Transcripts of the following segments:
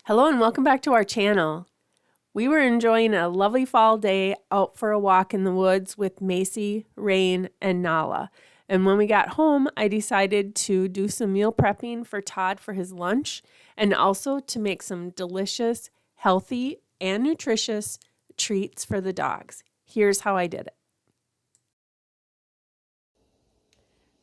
Hello and welcome back to our channel. We were enjoying a lovely fall day out for a walk in the woods with Macy, Rain, and Nala. And when we got home, I decided to do some meal prepping for Todd for his lunch and also to make some delicious, healthy, and nutritious treats for the dogs. Here's how I did it.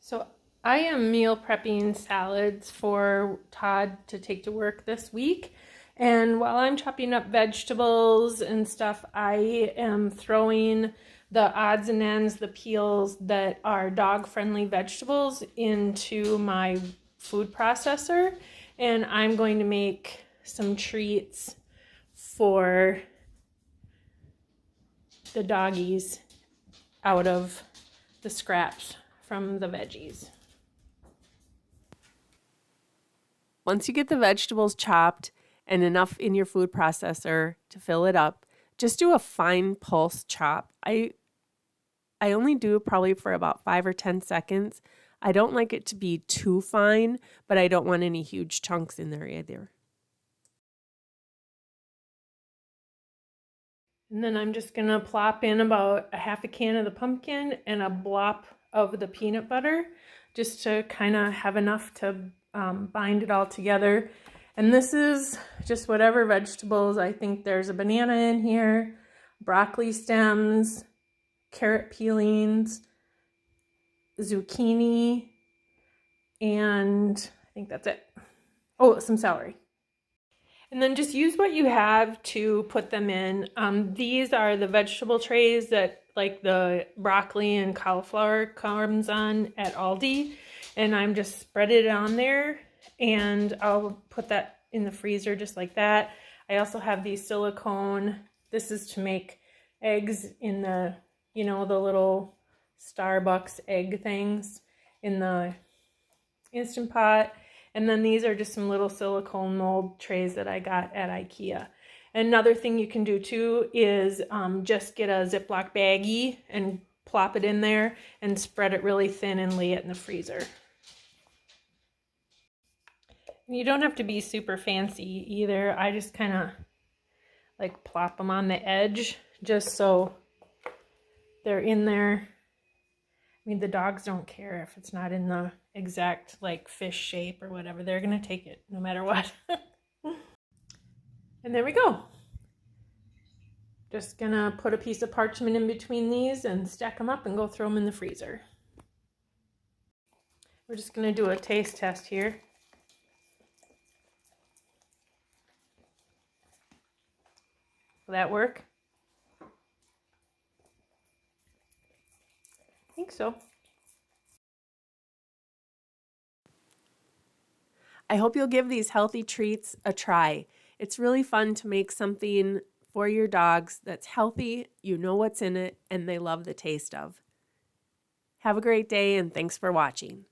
So I am meal prepping salads for Todd to take to work this week. And while I'm chopping up vegetables and stuff, I am throwing the odds and ends, the peels that are dog-friendly vegetables into my food processor. And I'm going to make some treats for the doggies out of the scraps from the veggies. Once you get the vegetables chopped and enough in your food processor to fill it up, just do a fine pulse chop. I only do probably for about 5 or 10 seconds. I don't like it to be too fine, but I don't want any huge chunks in there either. And then I'm just gonna plop in about a half a can of the pumpkin and a blop of the peanut butter just to kind of have enough to bind it all together. And this is just whatever vegetables. I think there's a banana in here, broccoli stems, carrot peelings, zucchini, and I think that's it. Oh, some celery. And then just use what you have to put them in. These are the vegetable trays that like the broccoli and cauliflower comes on at Aldi. And I'm just spread it on there and I'll put that in the freezer just like that. I also have these silicone. This is to make eggs in the, the little Starbucks egg things in the Instant Pot. And then these are just some little silicone mold trays that I got at IKEA. Another thing you can do too is just get a Ziploc baggie and plop it in there and spread it really thin and lay it in the freezer. You don't have to be super fancy either. I just kind of like plop them on the edge just so they're in there. I mean, the dogs don't care if it's not in the exact like fish shape or whatever. They're going to take it no matter what. And there we go. Just going to put a piece of parchment in between these and stack them up and go throw them in the freezer. We're just going to do a taste test here. Will that work? I think so. I hope you'll give these healthy treats a try. It's really fun to make something for your dogs that's healthy, you know what's in it, and they love the taste of. Have a great day and thanks for watching.